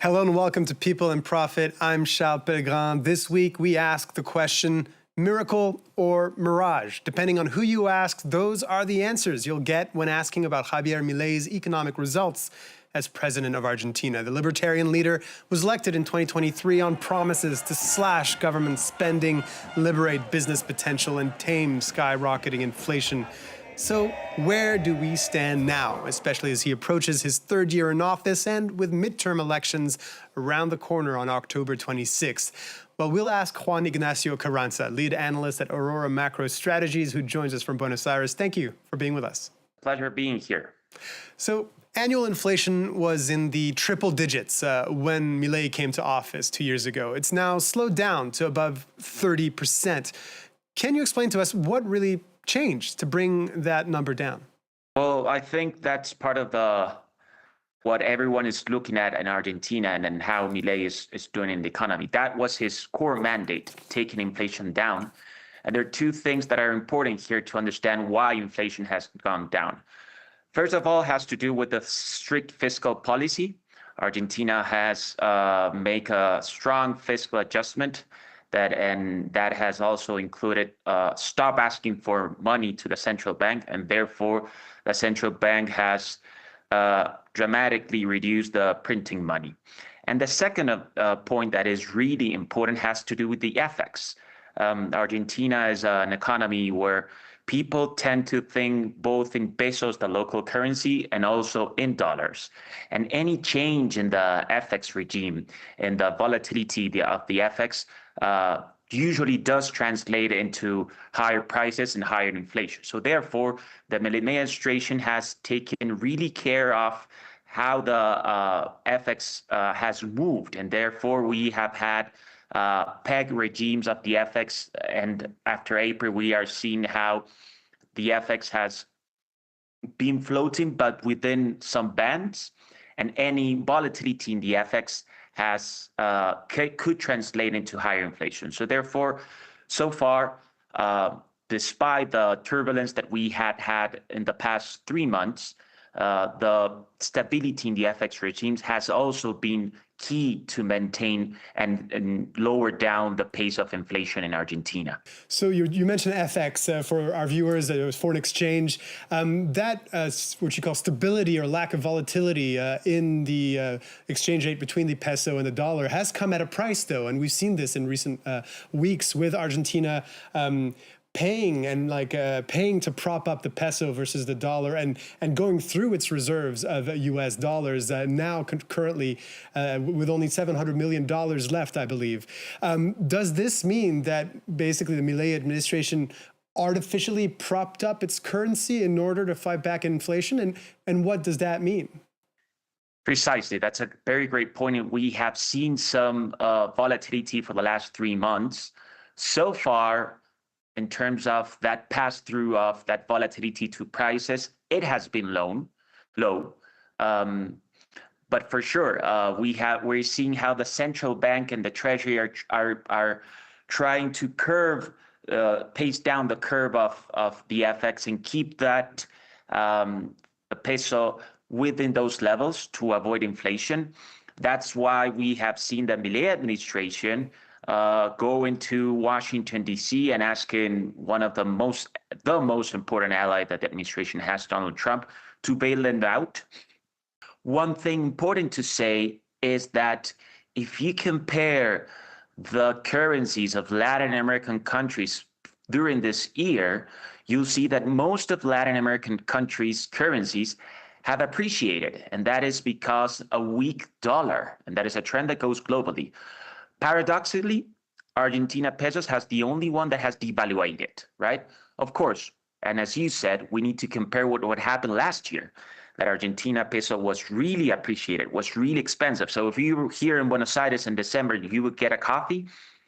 Hello and welcome to People and Profit. I'm Jaco Pellegrin. This week we ask the question, miracle or mirage? Depending on who you ask, those are the answers you'll get when asking about Javier Milei's economic results as president of Argentina. The libertarian leader was elected in 2023 on promises to slash government spending, liberate business potential, and tame skyrocketing inflation. So where do we stand now, especially as he approaches his third year in office and with midterm elections around the corner on October 26th? Well, we'll ask Juan Ignacio Carranza, lead analyst at Aurora Macro Strategies, who joins us from Buenos Aires. Thank you for being with us. Pleasure being here. So annual inflation was in the triple digits when Milei came to office 2 years ago. It's now slowed down to above 30%. Can you explain to us what really changed to bring that number down? Well, I think that's part of what everyone is looking at in Argentina and how Milei is doing in the economy. That was his core mandate, taking inflation down. And there are two things that are important here to understand why inflation has gone down. First of all, has to do with the strict fiscal policy. Argentina has made a strong fiscal adjustment that has also included stop asking for money to the central bank, and therefore the central bank has dramatically reduced the printing money. And the second point that is really important has to do with the FX. Argentina is an economy where people tend to think both in pesos, the local currency, and also in dollars. And any change in the FX regime and the volatility of the FX usually does translate into higher prices and higher inflation. So therefore, the Milei administration has taken really care of how the FX has moved, and therefore we have had peg regimes of the FX, and after April we are seeing how the FX has been floating but within some bands, and any volatility in the FX could translate into higher inflation. So therefore, so far, despite the turbulence that we had in the past 3 months, the stability in the FX regimes has also been key to maintain and lower down the pace of inflation in Argentina. So you mentioned FX for our viewers, it was foreign exchange. What you call stability or lack of volatility in the exchange rate between the peso and the dollar has come at a price, though, and we've seen this in recent weeks with Argentina paying to prop up the peso versus the dollar and going through its reserves of US dollars now currently with only $700 million left, I believe. Does this mean that basically the Milei administration artificially propped up its currency in order to fight back inflation? And what does that mean? Precisely. That's a very great point. And we have seen some volatility for the last 3 months. So far, in terms of that pass-through of that volatility to prices, it has been low. But for sure, we're seeing how the central bank and the treasury are trying to pace down the curve of the FX and keep that peso within those levels to avoid inflation. That's why we have seen the Milei administration go into Washington, D.C. and asking one of the most important ally that the administration has, Donald Trump, to bail them out. One thing important to say is that if you compare the currencies of Latin American countries during this year, you'll see that most of Latin American countries' currencies have appreciated, and that is because a weak dollar, and that is a trend that goes globally. Paradoxically, Argentina pesos has the only one that has devaluated, right? Of course, and as you said, we need to compare what happened last year, that Argentina peso was really appreciated, was really expensive. So if you were here in Buenos Aires in December, you would get a coffee,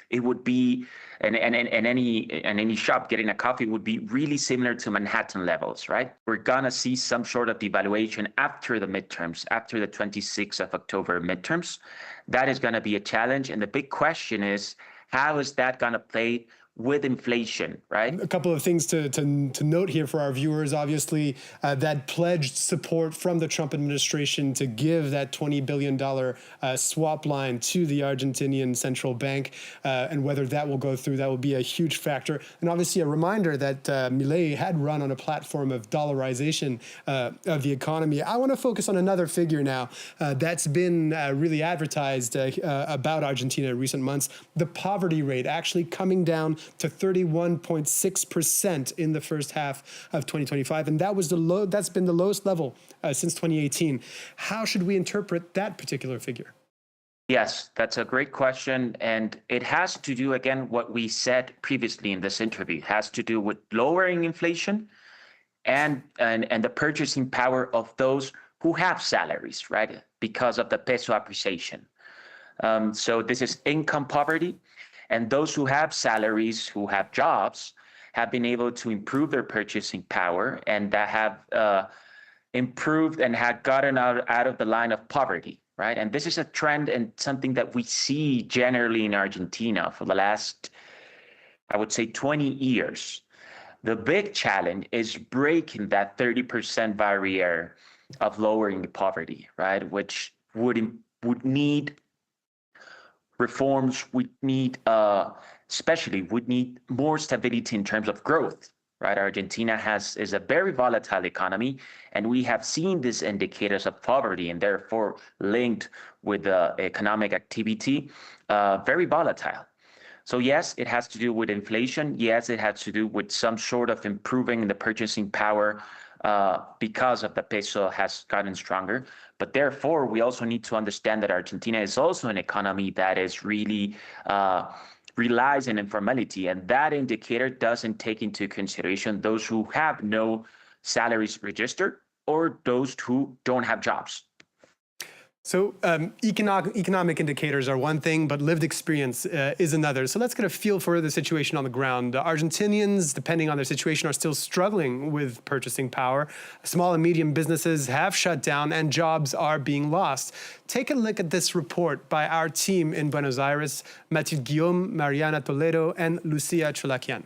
it would be, and any shop getting a coffee would be really similar to Manhattan levels, right? We're gonna see some sort of devaluation after the midterms, after the 26th of October midterms. That is gonna be a challenge, and the big question is, how is that gonna play with inflation, right? A couple of things to note here for our viewers. Obviously, that pledged support from the Trump administration to give that $20 billion swap line to the Argentinian central bank, and whether that will go through, that will be a huge factor. And obviously a reminder that Milei had run on a platform of dollarization of the economy. I want to focus on another figure now that's been really advertised about Argentina in recent months. The poverty rate actually coming down to 31.6% in the first half of 2025. And that's been the lowest level since 2018. How should we interpret that particular figure? Yes, that's a great question. And it has to do, again, what we said previously in this interview. It has to do with lowering inflation and the purchasing power of those who have salaries, right? Because of the peso appreciation. So this is income poverty. And those who have salaries, who have jobs, have been able to improve their purchasing power and that have improved and had gotten out of the line of poverty, right? And this is a trend and something that we see generally in Argentina for the last, I would say, 20 years. The big challenge is breaking that 30% barrier of lowering the poverty, right? Which would need reforms, would need more stability in terms of growth, right? Argentina is a very volatile economy, and we have seen these indicators of poverty and therefore linked with economic activity, very volatile. So yes, it has to do with inflation. Yes, it has to do with some sort of improving the purchasing power because of the peso has gotten stronger. But therefore, we also need to understand that Argentina is also an economy that is really relies on informality. And that indicator doesn't take into consideration those who have no salaries registered or those who don't have jobs. So economic indicators are one thing, but lived experience is another. So let's get a feel for the situation on the ground. Argentinians, depending on their situation, are still struggling with purchasing power. Small and medium businesses have shut down and jobs are being lost. Take a look at this report by our team in Buenos Aires, Mathilde Guillaume, Mariana Toledo, and Lucia Chulakian.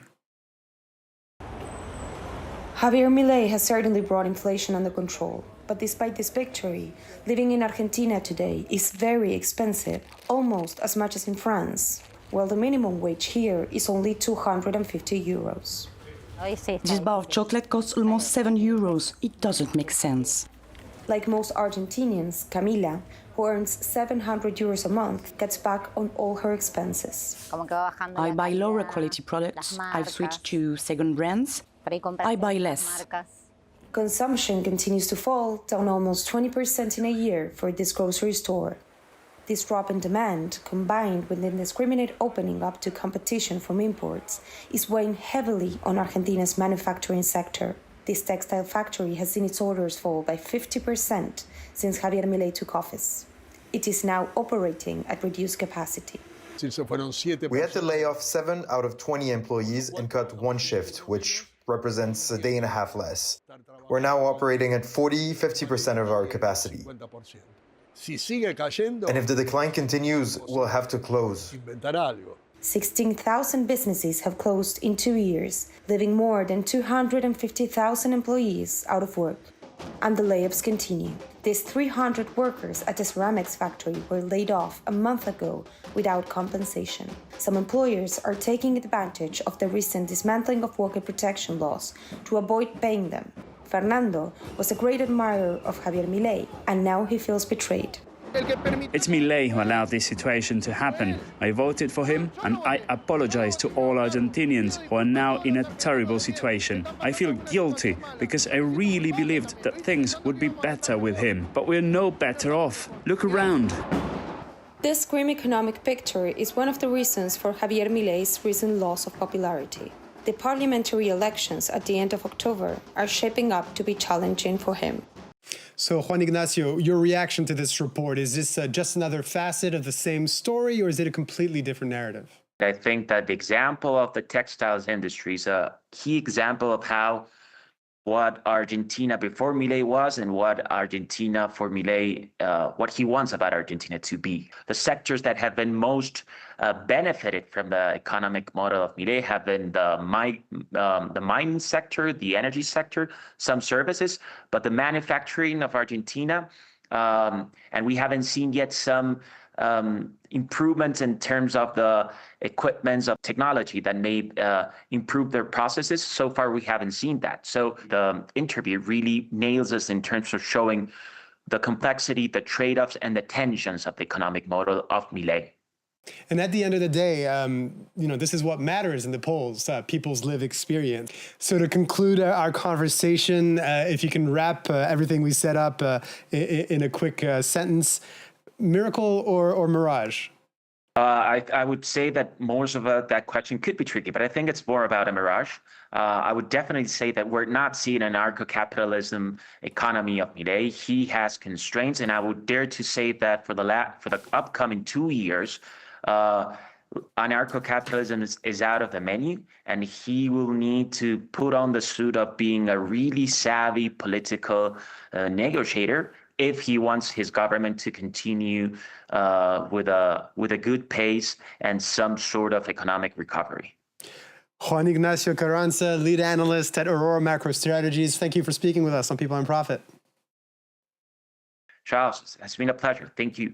Javier Milei has certainly brought inflation under control. But despite this victory, living in Argentina today is very expensive, almost as much as in France, while the minimum wage here is only 250 euros. This bar of chocolate costs almost 7 euros. It doesn't make sense. Like most Argentinians, Camila, who earns 700 euros a month, gets back on all her expenses. I buy lower quality products. I've switched to second brands. I buy less. Consumption continues to fall, down almost 20% in a year for this grocery store. This drop in demand, combined with the indiscriminate opening up to competition from imports, is weighing heavily on Argentina's manufacturing sector. This textile factory has seen its orders fall by 50% since Javier Milei took office. It is now operating at reduced capacity. We had to lay off 7 out of 20 employees and cut one shift, which represents a day and a half less. We're now operating at 50% of our capacity. And if the decline continues, we'll have to close. 16,000 businesses have closed in 2 years, leaving more than 250,000 employees out of work. And the layoffs continue. These 300 workers at the ceramics factory were laid off a month ago without compensation. Some employers are taking advantage of the recent dismantling of worker protection laws to avoid paying them. Fernando was a great admirer of Javier Milei, and now he feels betrayed. It's Milei who allowed this situation to happen. I voted for him, and I apologize to all Argentinians who are now in a terrible situation. I feel guilty because I really believed that things would be better with him. But we're no better off. Look around. This grim economic picture is one of the reasons for Javier Milei's recent loss of popularity. The parliamentary elections at the end of October are shaping up to be challenging for him. So, Juan Ignacio, your reaction to this report, is this just another facet of the same story, or is it a completely different narrative? I think that the example of the textiles industry is a key example of how what Argentina before Milei was and what Argentina for Milei, what he wants about Argentina to be. The sectors that have been most benefited from the economic model of Milei have been the mining sector, the energy sector, some services, but the manufacturing of Argentina, and we haven't seen yet some improvements in terms of the equipments of technology that may improve their processes. So far, we haven't seen that. So the interview really nails us in terms of showing the complexity, the trade-offs, and the tensions of the economic model of Milei. And at the end of the day, this is what matters in the polls, people's lived experience. So to conclude our conversation, if you can wrap everything we set up in a quick sentence, miracle or mirage? I would say that most of that question could be tricky, but I think it's more about a mirage. I would definitely say that we're not seeing an anarcho-capitalism economy of Milei. He has constraints, and I would dare to say that for the upcoming 2 years, anarcho-capitalism is out of the menu, and he will need to put on the suit of being a really savvy political negotiator if he wants his government to continue with a good pace and some sort of economic recovery. Juan Ignacio Carranza, lead analyst at Aurora Macro Strategies. Thank you for speaking with us on People and Profit. Charles, it's been a pleasure. Thank you.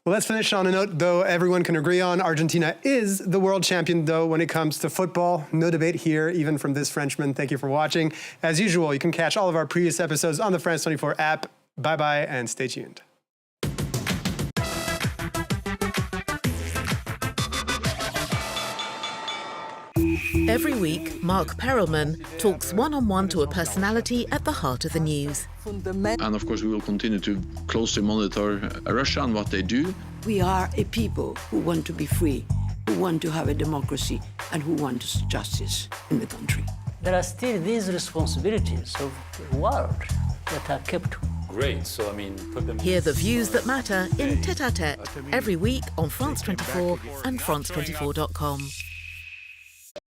Well, let's finish on a note, though, everyone can agree on. Argentina is the world champion, though, when it comes to football. No debate here, even from this Frenchman. Thank you for watching. As usual, you can catch all of our previous episodes on the France 24 app. Bye-bye, and stay tuned. Every week, Mark Perelman talks one-on-one to a personality at the heart of the news. And of course, we will continue to closely monitor Russia and what they do. We are a people who want to be free, who want to have a democracy, and who want justice in the country. There are still these responsibilities of the world that are kept. Great, so I mean, put them. Hear the views that matter in Tête à Tête every week on France 24 and France24.com.